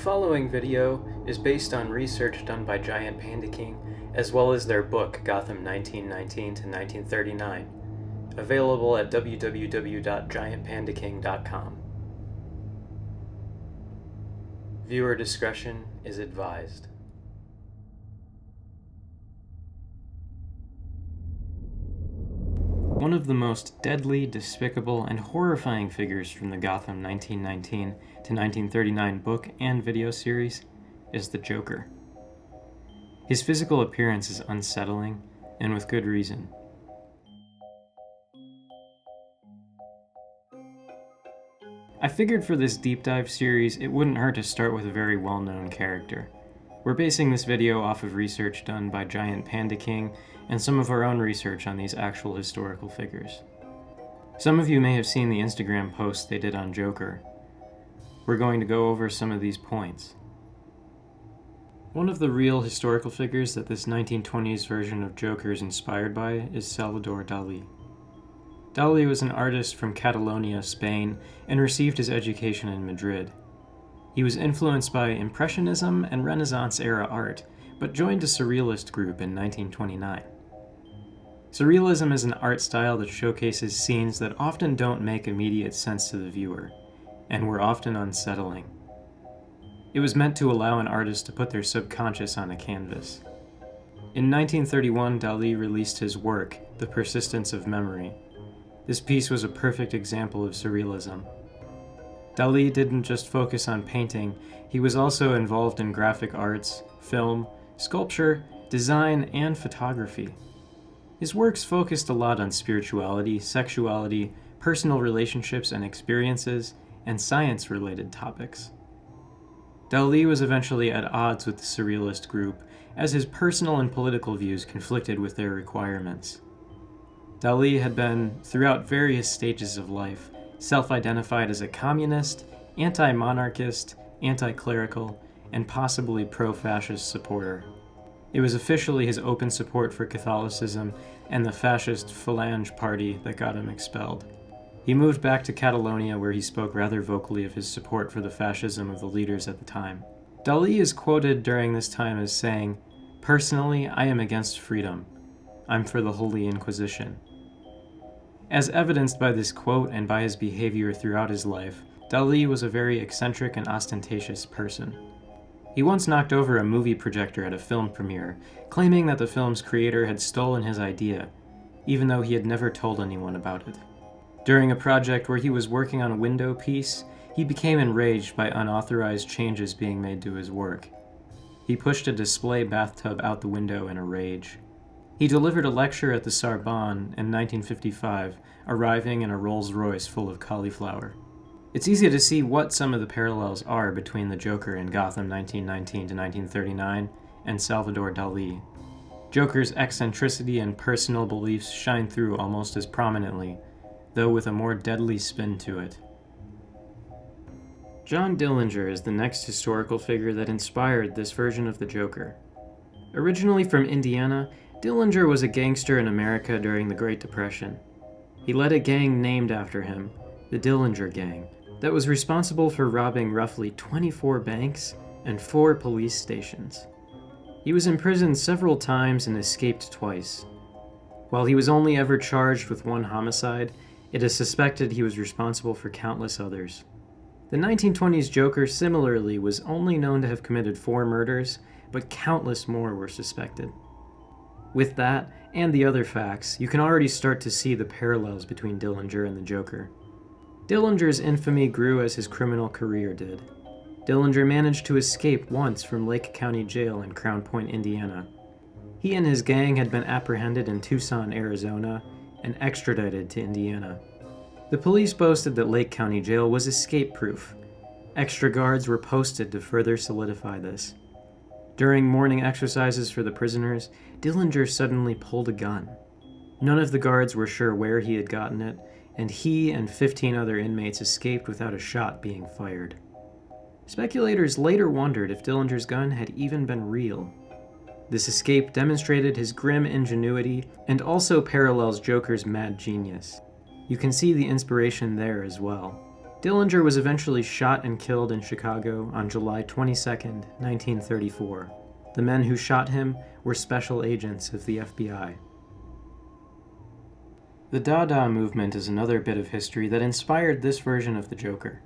following video is based on research done by GiantPandaKing, as well as their book Gotham 1919 to 1939, available at www.giantpandaking.com. Viewer discretion is advised. One of the most deadly, despicable, and horrifying figures from the Gotham 1919 to 1939 book and video series is the Joker. His physical appearance is unsettling, and with good reason. I figured for this deep dive series it wouldn't hurt to start with a very well-known character. We're basing this video off of research done by GiantPandaKing and some of our own research on these actual historical figures. Some of you may have seen the Instagram post they did on Joker. We're going to go over some of these points. One of the real historical figures that this 1920s version of Joker is inspired by is Salvador Dalí. Dalí was an artist from Catalonia, Spain, and received his education in Madrid. He was influenced by Impressionism and Renaissance-era art, but joined a Surrealist group in 1929. Surrealism is an art style that showcases scenes that often don't make immediate sense to the viewer, and were often unsettling. It was meant to allow an artist to put their subconscious on a canvas. In 1931, Dalí released his work, The Persistence of Memory. This piece was a perfect example of Surrealism. Dalí didn't just focus on painting, he was also involved in graphic arts, film, sculpture, design, and photography. His works focused a lot on spirituality, sexuality, personal relationships and experiences, and science-related topics. Dalí was eventually at odds with the Surrealist group, as his personal and political views conflicted with their requirements. Dalí had been, throughout various stages of life, self-identified as a communist, anti-monarchist, anti-clerical, and possibly pro-fascist supporter. It was officially his open support for Catholicism and the fascist Falange party that got him expelled. He moved back to Catalonia, where he spoke rather vocally of his support for the fascism of the leaders at the time. Dalí is quoted during this time as saying, "Personally, I am against freedom. I'm for the Holy Inquisition." As evidenced by this quote and by his behavior throughout his life, Dalí was a very eccentric and ostentatious person. He once knocked over a movie projector at a film premiere, claiming that the film's creator had stolen his idea, even though he had never told anyone about it. During a project where he was working on a window piece, he became enraged by unauthorized changes being made to his work. He pushed a display bathtub out the window in a rage. He delivered a lecture at the Sorbonne in 1955, arriving in a Rolls-Royce full of cauliflower. It's easy to see what some of the parallels are between the Joker in Gotham 1919 to 1939 and Salvador Dalí. Joker's eccentricity and personal beliefs shine through almost as prominently, though with a more deadly spin to it. John Dillinger is the next historical figure that inspired this version of the Joker. Originally from Indiana, Dillinger was a gangster in America during the Great Depression. He led a gang named after him, the Dillinger Gang, that was responsible for robbing roughly 24 banks and 4 police stations. He was imprisoned several times and escaped twice. While he was only ever charged with 1 homicide, it is suspected he was responsible for countless others. The 1920s Joker similarly was only known to have committed 4 murders, but countless more were suspected. With that, and the other facts, you can already start to see the parallels between Dillinger and the Joker. Dillinger's infamy grew as his criminal career did. Dillinger managed to escape once from Lake County Jail in Crown Point, Indiana. He and his gang had been apprehended in Tucson, Arizona, and extradited to Indiana. The police boasted that Lake County Jail was escape-proof. Extra guards were posted to further solidify this. During morning exercises for the prisoners, Dillinger suddenly pulled a gun. None of the guards were sure where he had gotten it, and he and 15 other inmates escaped without a shot being fired. Speculators later wondered if Dillinger's gun had even been real. This escape demonstrated his grim ingenuity and also parallels Joker's mad genius. You can see the inspiration there as well. Dillinger was eventually shot and killed in Chicago on July 22, 1934. The men who shot him were special agents of the FBI. The Dada movement is another bit of history that inspired this version of the Joker.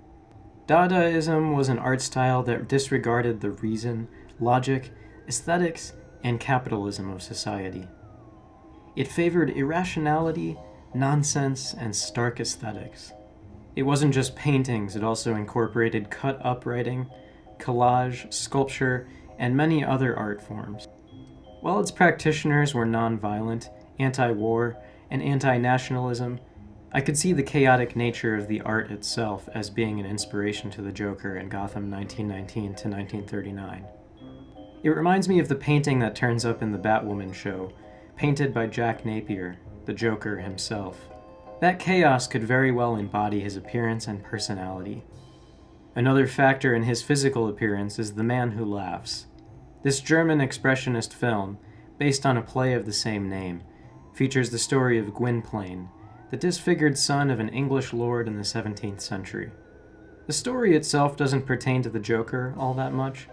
Dadaism was an art style that disregarded the reason, logic, aesthetics, and capitalism of society. It favored irrationality, nonsense, and stark aesthetics. It wasn't just paintings, it also incorporated cut-up writing, collage, sculpture, and many other art forms. While its practitioners were non-violent, anti-war, and anti-nationalism, I could see the chaotic nature of the art itself as being an inspiration to the Joker in Gotham 1919 to 1939. It reminds me of the painting that turns up in the Batwoman show, painted by Jack Napier, the Joker himself. That chaos could very well embody his appearance and personality. Another factor in his physical appearance is The Man Who Laughs. This German expressionist film, based on a play of the same name, features the story of Gwynplaine, the disfigured son of an English lord in the 17th century. The story itself doesn't pertain to the Joker all that much,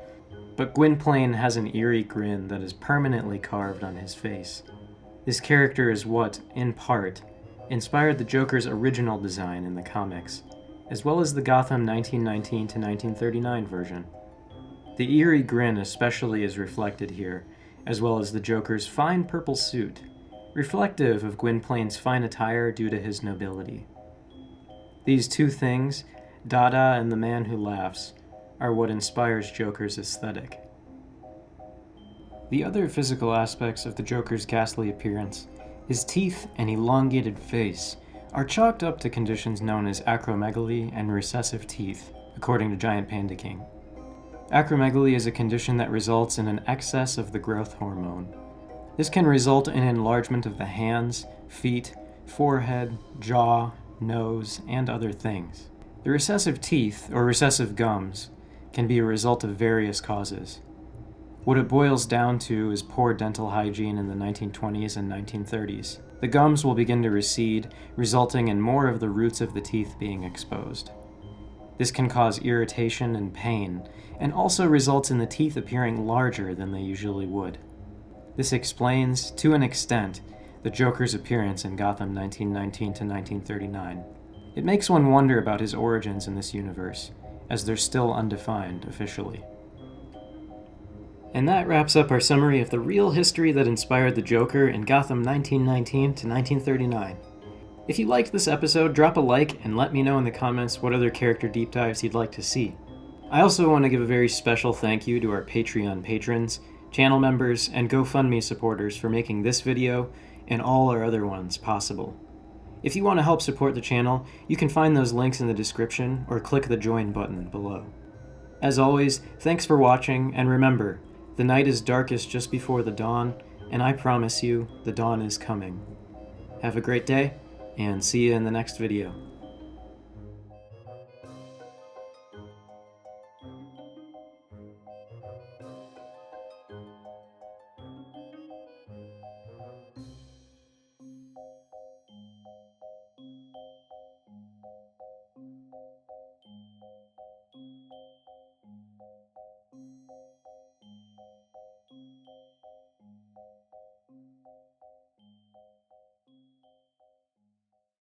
but Gwynplaine has an eerie grin that is permanently carved on his face. This character is what, in part, inspired the Joker's original design in the comics, as well as the Gotham 1919 to 1939 version. The eerie grin especially is reflected here, as well as the Joker's fine purple suit, reflective of Gwynplaine's fine attire due to his nobility. These two things, Dada and The Man Who Laughs, are what inspires Joker's aesthetic. The other physical aspects of the Joker's ghastly appearance, his teeth and elongated face, are chalked up to conditions known as acromegaly and recessive teeth, according to GiantPandaKing. Acromegaly is a condition that results in an excess of the growth hormone. This can result in enlargement of the hands, feet, forehead, jaw, nose, and other things. The recessive teeth, or recessive gums, can be a result of various causes. What it boils down to is poor dental hygiene in the 1920s and 1930s. The gums will begin to recede, resulting in more of the roots of the teeth being exposed. This can cause irritation and pain, and also results in the teeth appearing larger than they usually would. This explains, to an extent, the Joker's appearance in Gotham 1919 to 1939. It makes one wonder about his origins in this universe, as they're still undefined officially. And that wraps up our summary of the real history that inspired the Joker in Gotham 1919 to 1939. If you liked this episode, drop a like and let me know in the comments what other character deep dives you'd like to see. I also want to give a very special thank you to our Patreon patrons, channel members, and GoFundMe supporters for making this video and all our other ones possible. If you want to help support the channel, you can find those links in the description or click the join button below. As always, thanks for watching, and remember, the night is darkest just before the dawn, and I promise you, the dawn is coming. Have a great day, and see you in the next video.